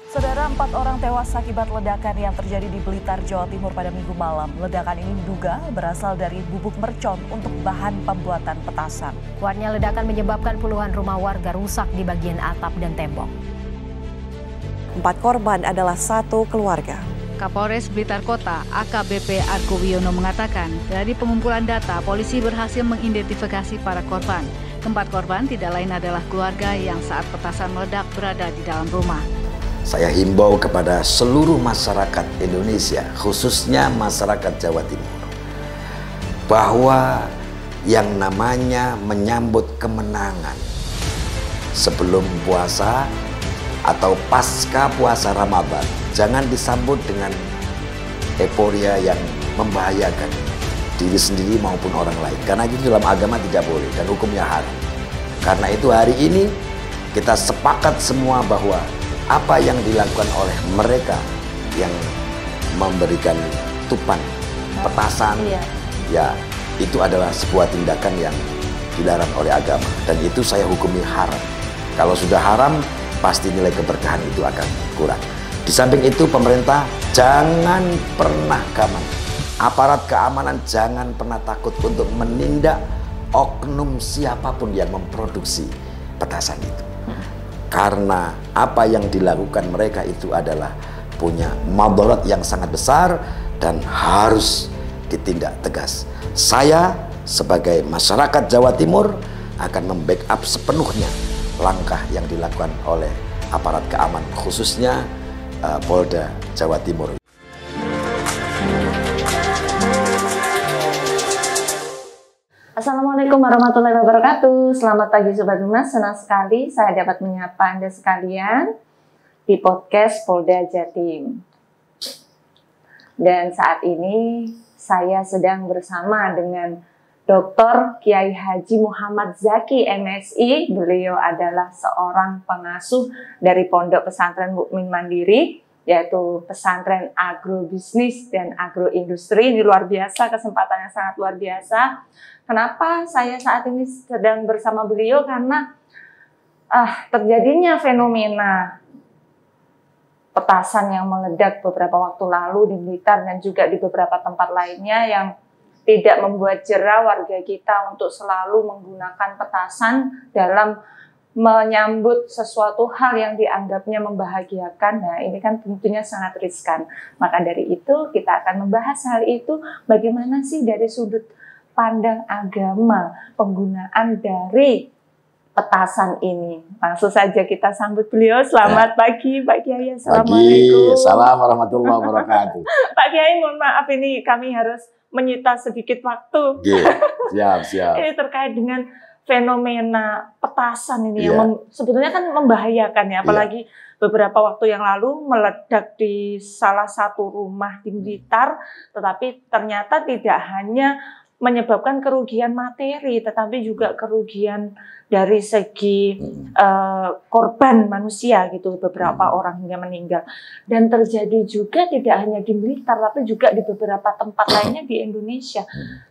Saudara, 4 orang tewas akibat ledakan yang terjadi di Blitar, Jawa Timur pada Minggu malam. Ledakan ini diduga berasal dari bubuk mercon untuk bahan pembuatan petasan. Kuatnya ledakan menyebabkan puluhan rumah warga rusak di bagian atap dan tembok. 4 korban adalah satu keluarga. Kapolres Blitar Kota AKBP Argo Wiono mengatakan, dari pengumpulan data, polisi berhasil mengidentifikasi para korban. Keempat korban tidak lain adalah keluarga yang saat petasan meledak berada di dalam rumah. Saya himbau kepada seluruh masyarakat Indonesia, khususnya masyarakat Jawa Timur, bahwa yang namanya menyambut kemenangan sebelum puasa atau pasca puasa Ramadan, jangan disambut dengan euforia yang membahayakan diri sendiri maupun orang lain. Karena itu dalam agama tidak boleh dan hukumnya haram. Karena itu hari ini kita sepakat semua bahwa apa yang dilakukan oleh mereka yang memberikan tupan petasan, ya itu adalah sebuah tindakan yang dilarang oleh agama, dan itu saya hukumi haram. Kalau sudah haram, pasti nilai keberkahan itu akan kurang. Di samping itu, pemerintah jangan pernah gaman, aparat keamanan jangan pernah takut untuk menindak oknum siapapun yang memproduksi petasan itu. Karena apa yang dilakukan mereka itu adalah punya madarat yang sangat besar dan harus ditindak tegas. Saya sebagai masyarakat Jawa Timur akan membackup sepenuhnya langkah yang dilakukan oleh aparat keamanan, khususnya Polda Jawa Timur. Assalamualaikum warahmatullahi wabarakatuh. Selamat pagi Sobat Humas, senang sekali saya dapat menyapa Anda sekalian di podcast Polda Jatim. Dan saat ini saya sedang bersama dengan Dr. Kiai Haji Muhammad Zaki MSI. Beliau adalah seorang pengasuh dari Pondok Pesantren Mukmin Mandiri, yaitu pesantren agrobisnis dan agroindustri. Ini luar biasa, kesempatannya sangat luar biasa. Kenapa saya saat ini sedang bersama beliau? Karena terjadinya fenomena petasan yang meledak beberapa waktu lalu di Blitar dan juga di beberapa tempat lainnya yang tidak membuat jera warga kita untuk selalu menggunakan petasan dalam menyambut sesuatu hal yang dianggapnya membahagiakan. Nah, ini kan tentunya sangat riskan. Maka dari itu kita akan membahas hal itu, bagaimana sih dari sudut pandang agama penggunaan dari petasan ini. Langsung saja kita sambut beliau. Selamat pagi Pak Kiai. Assalamualaikum. Assalamualaikum warahmatullahi wabarakatuh. Pak Kiai, mohon maaf ini kami harus menyita sedikit waktu. Siap. Ini terkait dengan fenomena petasan ini yang sebetulnya kan membahayakan ya, apalagi beberapa waktu yang lalu meledak di salah satu rumah di Blitar, tetapi ternyata tidak hanya menyebabkan kerugian materi, tetapi juga kerugian dari segi korban manusia gitu, beberapa orang hingga meninggal. Dan terjadi juga tidak hanya di Blitar, tapi juga di beberapa tempat lainnya di Indonesia.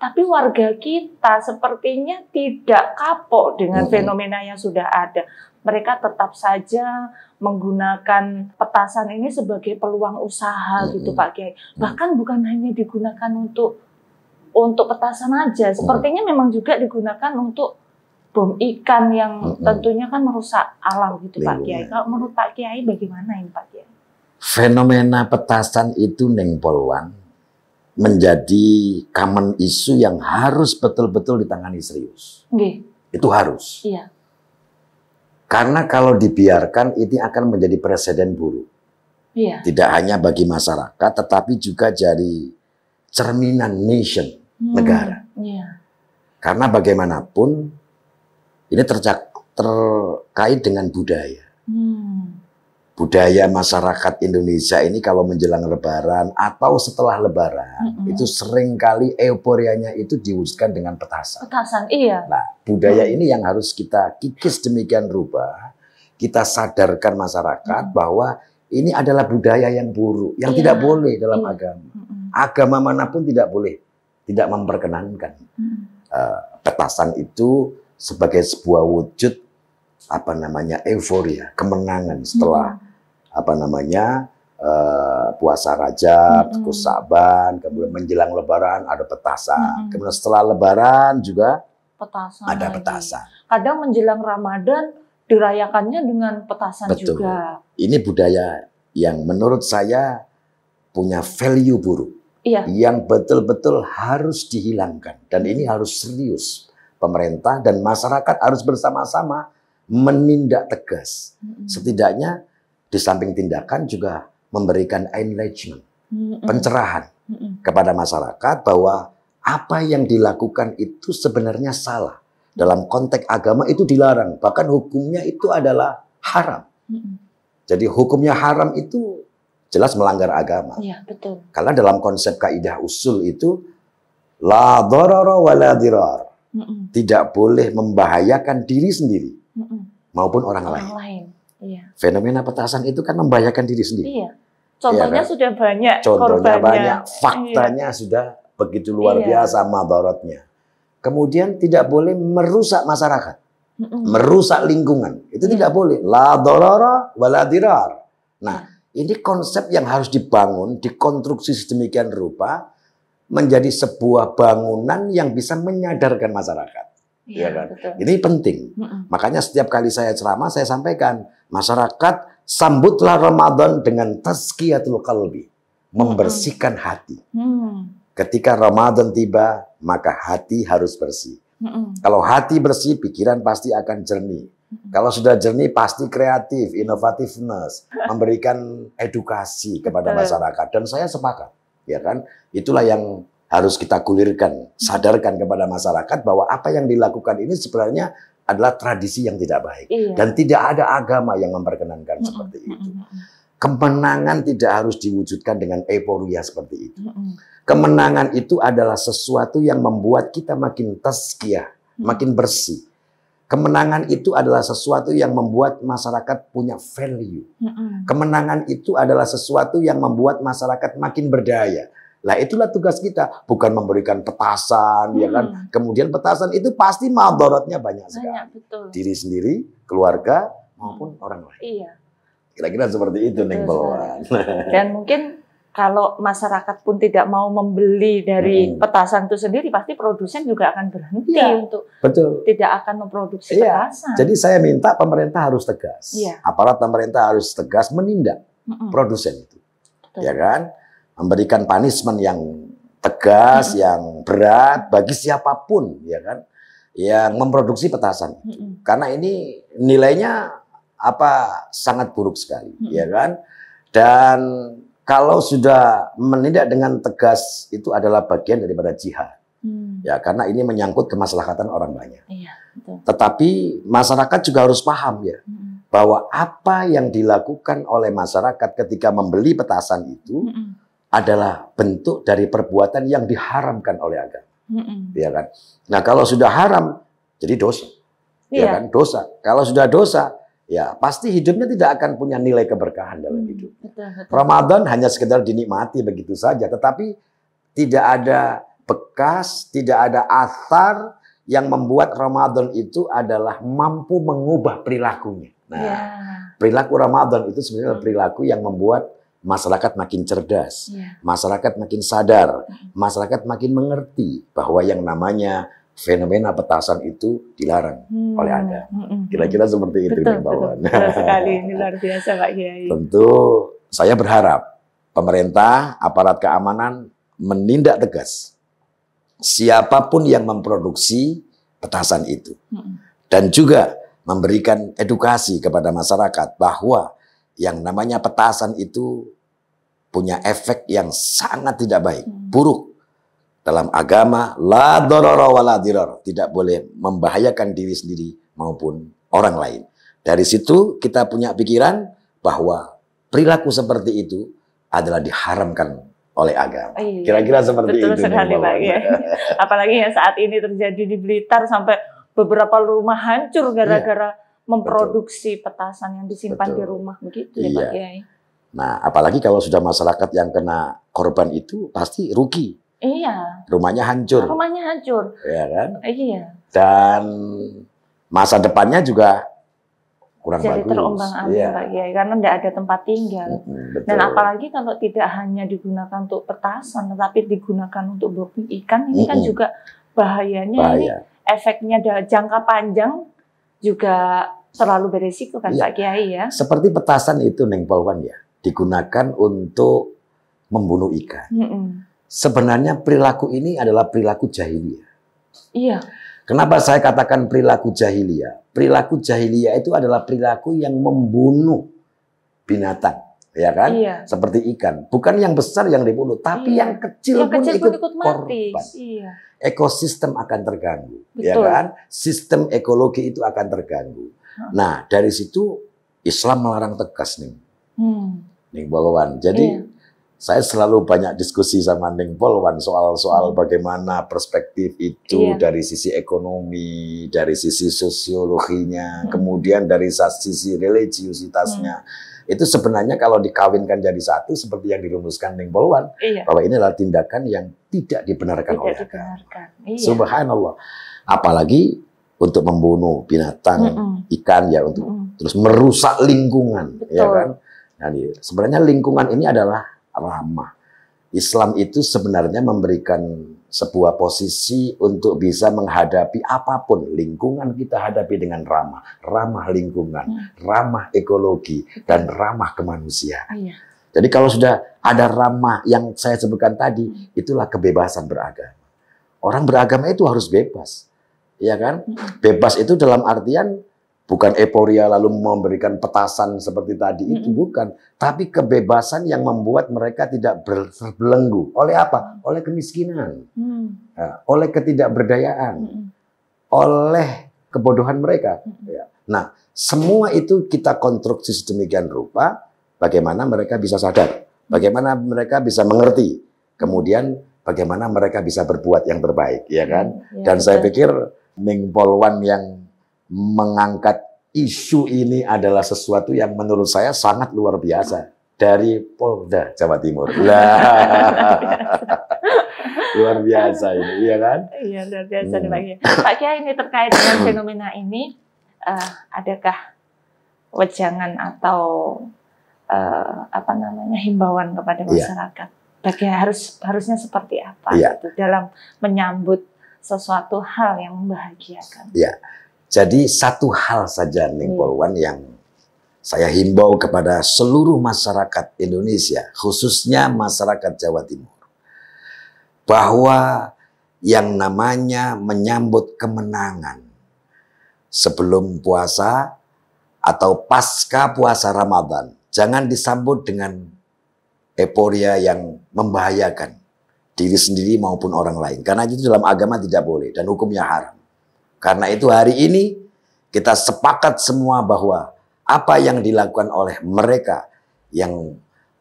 Tapi warga kita sepertinya tidak kapok dengan fenomena yang sudah ada. Mereka tetap saja menggunakan petasan ini sebagai peluang usaha gitu Pak Kiai. Bahkan bukan hanya digunakan untuk petasan aja, sepertinya memang juga digunakan untuk bom ikan yang tentunya kan merusak alam gitu Pak Kiai. Kalau menurut Pak Kiai bagaimana ini Pak Kiai? Fenomena petasan itu Neng Polwan menjadi common issue yang harus betul-betul ditangani serius. Itu harus. Iya. Karena kalau dibiarkan ini akan menjadi presiden buruk. Iya. Tidak hanya bagi masyarakat, tetapi juga jadi cerminan nation, negara. Iya. Karena bagaimanapun ini terkait dengan budaya. Budaya masyarakat Indonesia ini kalau menjelang Lebaran atau setelah Lebaran itu seringkali euforianya itu diwujudkan dengan petasan. Petasan, iya. Nah, budaya ini yang harus kita kikis demikian rupa, kita sadarkan masyarakat bahwa ini adalah budaya yang buruk, yang tidak boleh dalam agama. Agama manapun tidak boleh, tidak memperkenankan petasan itu sebagai sebuah wujud euforia, kemenangan setelah apa namanya puasa Rajab, terus Sa'ban, kemudian menjelang Lebaran ada petasan, kemudian setelah Lebaran juga Petasan ada lagi. petasan. Kadang menjelang Ramadan dirayakannya dengan petasan Betul. juga. Ini budaya yang menurut saya punya value buruk, Iya. yang betul-betul harus dihilangkan, dan ini harus serius. Pemerintah dan masyarakat harus bersama-sama menindak tegas. Setidaknya di samping tindakan juga memberikan enlightenment, pencerahan kepada masyarakat bahwa apa yang dilakukan itu sebenarnya salah. Dalam konteks agama itu dilarang, bahkan hukumnya itu adalah haram. Jadi hukumnya haram itu jelas melanggar agama. Iya, betul. Karena dalam konsep kaidah usul itu la dharara wa la dirar. Tidak boleh membahayakan diri sendiri maupun orang lain. Iya. Fenomena petasan itu kan membahayakan diri sendiri. Iya. Contohnya Iya kan? sudah banyak. Contohnya korbannya. banyak, faktanya sudah begitu luar biasa madaratnya. Kemudian tidak boleh merusak masyarakat, merusak lingkungan. Itu tidak boleh. La dharara wa la dirar. Nah, ini konsep yang harus dibangun, dikonstruksi sedemikian rupa menjadi sebuah bangunan yang bisa menyadarkan masyarakat. Iya, Ya kan? betul. Ini penting. Makanya setiap kali saya ceramah saya sampaikan, masyarakat sambutlah Ramadan dengan tazkiyatul qalbi, membersihkan hati. Ketika Ramadan tiba, maka hati harus bersih. Kalau hati bersih, pikiran pasti akan jernih. Kalau sudah jernih, pasti kreatif, innovativeness, memberikan edukasi kepada masyarakat. Dan saya sepakat, ya kan? Itulah yang harus kita gulirkan, sadarkan kepada masyarakat bahwa apa yang dilakukan ini sebenarnya adalah tradisi yang tidak baik. Dan tidak ada agama yang memperkenankan seperti itu. Kemenangan tidak harus diwujudkan dengan euforia seperti itu. Kemenangan itu adalah sesuatu yang membuat kita makin tazkiyah, makin bersih. Kemenangan itu adalah sesuatu yang membuat masyarakat punya value. Kemenangan itu adalah sesuatu yang membuat masyarakat makin berdaya. Lah itulah tugas kita, bukan memberikan petasan, ya kan? Kemudian petasan itu pasti madaratnya banyak sekali. Betul. Diri sendiri, keluarga maupun orang lain. Iya. Kira-kira seperti itu, Neng Polwan. Dan mungkin kalau masyarakat pun tidak mau membeli dari petasan itu sendiri, pasti produsen juga akan berhenti untuk tidak akan memproduksi petasan. Jadi saya minta pemerintah harus tegas, aparat pemerintah harus tegas menindak produsen itu, ya kan? Memberikan punishment yang tegas, yang berat bagi siapapun, ya kan, yang memproduksi petasan itu. Karena ini nilainya sangat buruk sekali, ya kan? Dan kalau sudah menindak dengan tegas itu adalah bagian daripada jihad, ya karena ini menyangkut kemaslahatan orang banyak. Tetapi masyarakat juga harus paham ya, bahwa apa yang dilakukan oleh masyarakat ketika membeli petasan itu adalah bentuk dari perbuatan yang diharamkan oleh agama, ya kan? Nah kalau sudah haram, jadi dosa, ya kan? Dosa. Kalau sudah dosa, ya pasti hidupnya tidak akan punya nilai keberkahan dalam hidup. Ramadan hanya sekedar dinikmati begitu saja, tetapi tidak ada bekas, tidak ada asar yang membuat Ramadan itu adalah mampu mengubah perilakunya. Nah, perilaku Ramadan itu sebenarnya perilaku yang membuat masyarakat makin cerdas, masyarakat makin sadar, masyarakat makin mengerti bahwa yang namanya fenomena petasan itu dilarang oleh agama. Kira-kira seperti itu, Mbak Wan. Betul sekali, ini luar biasa Pak Kiai. Tentu saya berharap pemerintah, aparat keamanan menindak tegas siapapun yang memproduksi petasan itu. Dan juga memberikan edukasi kepada masyarakat bahwa yang namanya petasan itu punya efek yang sangat tidak baik, buruk. Dalam agama, la dharara wa la dirar, tidak boleh membahayakan diri sendiri maupun orang lain. Dari situ kita punya pikiran bahwa perilaku seperti itu adalah diharamkan oleh agama. Kira-kira seperti betul itu. Betul sekali Pak Kiai. Apalagi yang saat ini terjadi di Blitar sampai beberapa rumah hancur gara-gara memproduksi petasan yang disimpan di rumah begitu ya Pak Kiai. Nah, apalagi kalau sudah masyarakat yang kena korban itu pasti rugi. Iya. Rumahnya hancur. Rumahnya hancur. Ya kan? Iya. Dan masa depannya juga kurang jadi bagus. terombang-ambing Pak Kiai, karena tidak ada tempat tinggal. Betul. Dan apalagi kalau tidak hanya digunakan untuk petasan, tetapi digunakan untuk bobbing ikan, ini kan juga bahayanya. Ini efeknya jangka panjang juga terlalu beresiko kan Pak Kiai ya. Seperti petasan itu Neng Polwan ya, digunakan untuk membunuh ikan. Sebenarnya perilaku ini adalah perilaku jahiliyah. Iya. Kenapa saya katakan perilaku jahiliyah? Perilaku jahiliyah itu adalah perilaku yang membunuh binatang, ya kan? Iya. Seperti ikan. Bukan yang besar yang dibunuh, tapi yang kecil pun ikut mati. Korban. Iya. Ekosistem akan terganggu, ya kan? Sistem ekologi itu akan terganggu. Nah, dari situ Islam melarang tegas nih, Neng Polwan. Jadi saya selalu banyak diskusi sama Neng Polwan soal bagaimana perspektif itu dari sisi ekonomi, dari sisi sosiologinya, kemudian dari sisi religiusitasnya. Itu sebenarnya kalau dikawinkan jadi satu seperti yang dirumuskan Neng Polwan, bahwa ini adalah tindakan yang tidak dibenarkan oleh agama. Subhanallah. Apalagi untuk membunuh binatang, ikan ya, untuk terus merusak lingkungan, ya kan? Nah, sebenarnya lingkungan ini adalah ramah. Islam itu sebenarnya memberikan sebuah posisi untuk bisa menghadapi apapun. Lingkungan kita hadapi dengan ramah lingkungan, ramah ekologi, dan ramah kemanusiaan. Jadi kalau sudah ada ramah yang saya sebutkan tadi, itulah kebebasan beragama. Orang beragama itu harus bebas, ya kan? Bebas itu dalam artian bukan euforia lalu memberikan petasan seperti tadi, itu bukan. Tapi kebebasan yang membuat mereka tidak terbelenggu. Oleh apa? Oleh kemiskinan, oleh ketidakberdayaan, oleh kebodohan mereka. Nah, semua itu kita konstruksi sedemikian rupa, bagaimana mereka bisa sadar, bagaimana mereka bisa mengerti, kemudian bagaimana mereka bisa berbuat yang terbaik, ya kan? Dan saya pikir Neng Polwan yang mengangkat isu ini adalah sesuatu yang menurut saya sangat luar biasa dari Polda Jawa Timur. Luar biasa ini, iya kan? Iya, luar biasa nih Pak Kiai. Pak Kiai, ini terkait dengan fenomena ini, adakah wejangan atau himbauan kepada masyarakat? Bagaimana harusnya seperti apa gitu, dalam menyambut sesuatu hal yang membahagiakan? Iya. Jadi satu hal saja Neng Polwan yang saya himbau kepada seluruh masyarakat Indonesia, khususnya masyarakat Jawa Timur, bahwa yang namanya menyambut kemenangan sebelum puasa atau pasca puasa Ramadan, jangan disambut dengan euforia yang membahayakan diri sendiri maupun orang lain. Karena itu dalam agama tidak boleh dan hukumnya haram. Karena itu hari ini kita sepakat semua bahwa apa yang dilakukan oleh mereka yang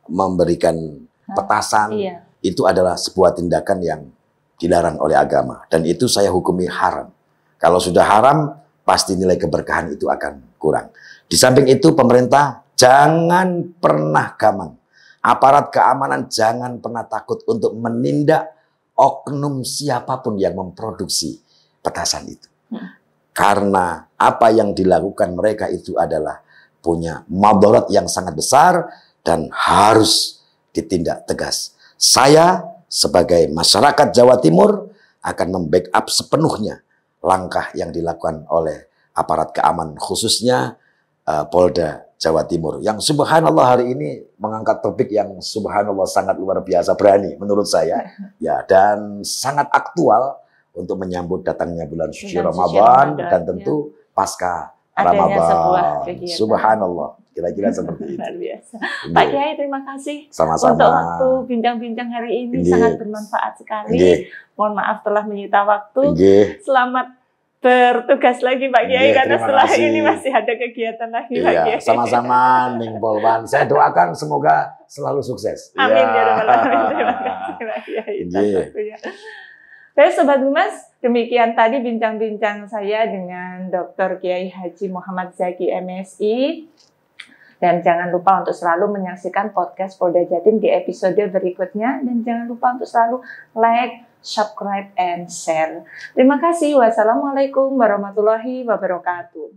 memberikan petasan itu adalah sebuah tindakan yang dilarang oleh agama. Dan itu saya hukumi haram. Kalau sudah haram, pasti nilai keberkahan itu akan kurang. Di samping itu pemerintah jangan pernah gamang. Aparat keamanan jangan pernah takut untuk menindak oknum siapapun yang memproduksi petasan itu. Karena apa yang dilakukan mereka itu adalah punya madarat yang sangat besar dan harus ditindak tegas. Saya sebagai masyarakat Jawa Timur akan membackup sepenuhnya langkah yang dilakukan oleh aparat keamanan, khususnya Polda Jawa Timur, yang subhanallah hari ini mengangkat topik yang subhanallah sangat luar biasa berani menurut saya, ya, dan sangat aktual untuk menyambut datangnya bulan suci Ramadan dan tentu pasca Ramadan. Subhanallah, kira-kira seperti itu. Luar biasa. Pak Kiai, terima kasih sama-sama untuk waktu bincang-bincang hari ini. Sangat bermanfaat sekali. Mohon maaf telah menyita waktu. Selamat bertugas lagi Pak Kiai, karena setelah ini masih ada kegiatan lagi Pak Kiai. Sama-sama Neng Polwan. Saya doakan semoga selalu sukses. Amin ya rabbal alamin. Terima kasih Pak Kiai. Baik Sobat Humas, demikian tadi bincang-bincang saya dengan Dr. Kiai Haji Muhammad Zaki MSI. Dan jangan lupa untuk selalu menyaksikan podcast Polda Jatim di episode berikutnya. Dan jangan lupa untuk selalu like, subscribe, and share. Terima kasih. Wassalamualaikum warahmatullahi wabarakatuh.